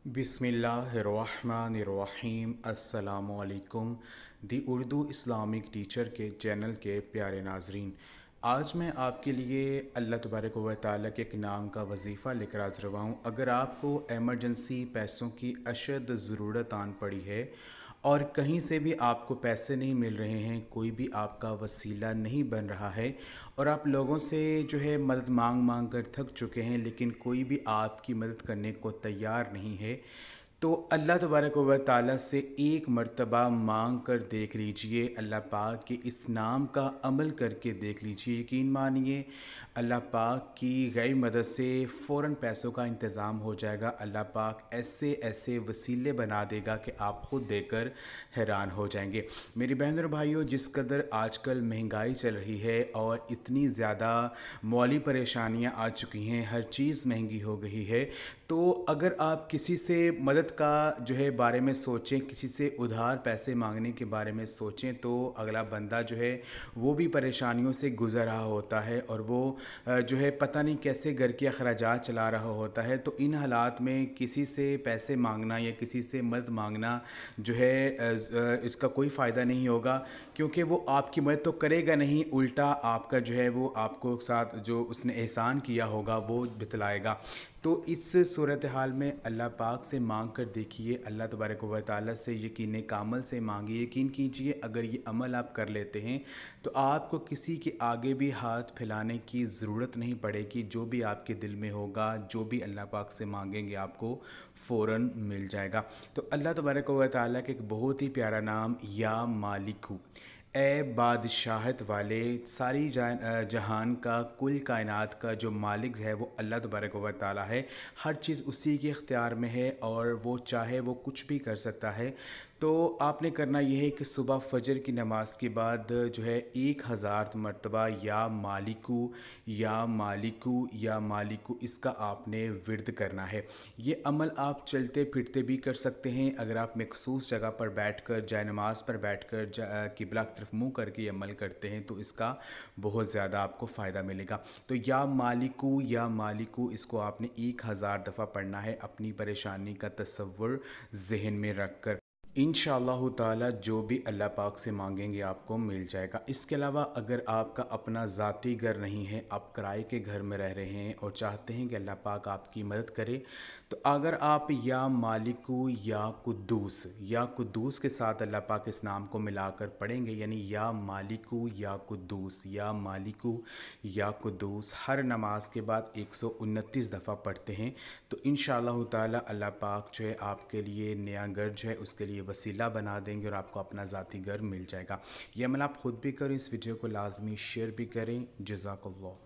बिस्मिल्लाहिर्रहमानिर्रहीम अस्सलामुअलैकुम। दी Urdu Islamic teacher के चैनल के प्यारे नाजरीन, आज मैं आपके लिए अल्लाह तबारक व तआला के एक नाम का वजीफ़ा लेकर हाज़िर हुआ हूँ। अगर आपको एमरजेंसी पैसों की अशद ज़रूरत आन पड़ी है और कहीं से भी आपको पैसे नहीं मिल रहे हैं, कोई भी आपका वसीला नहीं बन रहा है और आप लोगों से जो है मदद मांग मांग कर थक चुके हैं, लेकिन कोई भी आपकी मदद करने को तैयार नहीं है, तो अल्लाह तबारक व तआला से एक मर्तबा मांग कर देख लीजिए। अल्लाह पाक के इस नाम का अमल करके देख लीजिए। यकीन मानिए, अल्लाह पाक की गैर मदद से फ़ौरन पैसों का इंतज़ाम हो जाएगा। अल्लाह पाक ऐसे ऐसे वसीले बना देगा कि आप ख़ुद देखकर हैरान हो जाएंगे। मेरी बहन और भाइयों, जिस कदर आजकल महंगाई चल रही है और इतनी ज़्यादा मौली परेशानियां आ चुकी हैं, हर चीज़ महंगी हो गई है, तो अगर आप किसी से मदद का जो है बारे में सोचें, किसी से उधार पैसे मांगने के बारे में सोचें, तो अगला बंदा जो है वो भी परेशानियों से गुज़र रहा होता है और वो जो है पता नहीं कैसे घर के अखराजात चला रहा होता है। तो इन हालात में किसी से पैसे मांगना या किसी से मदद मांगना जो है इसका कोई फ़ायदा नहीं होगा, क्योंकि वो आपकी मदद तो करेगा नहीं, उल्टा आपका जो है वो आपको साथ जो उसने एहसान किया होगा वो बतलाएगा। तो इस सूरत हाल में अल्लाह पाक से मांग कर देखिए, अल्लाह तबारक व तआला से यकीन कामल से मांगिए। यकीन कीजिए, अगर ये अमल आप कर लेते हैं तो आपको किसी के आगे भी हाथ फैलाने की ज़रूरत नहीं पड़ेगी। जो भी आपके दिल में होगा, जो भी अल्लाह पाक से मांगेंगे, आपको फ़ौरन मिल जाएगा। तो अल्लाह तबारक व तआला के एक बहुत ही प्यारा नाम या मालिकू, ए बादशाहत वाले, सारी जहान का, कुल कायनात का जो मालिक है वो अल्लाह तबारक व तआला है। हर चीज़ उसी के इख्तियार में है और वो चाहे वो कुछ भी कर सकता है। तो आपने करना यह है कि सुबह फजर की नमाज के बाद जो है 1000 मरतबा या मालिकू या मालिकू या मालिकू, इसका आपने विर्द करना है। ये अमल आप चलते फिरते भी कर सकते हैं। अगर आप मखसूस जगह पर बैठकर, जाए नमाज पर बैठकर किबला की तरफ मुँह करके अमल करते हैं, तो इसका बहुत ज़्यादा आपको फ़ायदा मिलेगा। तो या मालिकू इसको आपने 1000 दफ़ा पढ़ना है, अपनी परेशानी का तसव्वुर ज़हन में रख कर। इंशाअल्लाह ताला जो भी अल्लाह पाक से मांगेंगे आपको मिल जाएगा। इसके अलावा अगर आपका अपना ज़ाती घर नहीं है, आप किराए के घर में रह रहे हैं और चाहते हैं कि अल्लाह पाक आपकी मदद करे, तो अगर आप या मालिकू या कुद्दूस के साथ अल्लाह पाक इस नाम को मिलाकर पढ़ेंगे, यानी या मालिकू या मालिकू या कुद्दूस, हर नमाज के बाद 129 दफ़ा पढ़ते हैं, तो इंशाअल्लाह ताला अल्लाह पाक जो है आपके लिए नया घर जो है उसके लिए वसीला बना देंगे और आपको अपना ज़ाती घर मिल जाएगा। ये अमल आप ख़ुद भी करें, इस वीडियो को लाजमी शेयर भी करें। जज़ाकल्लाह।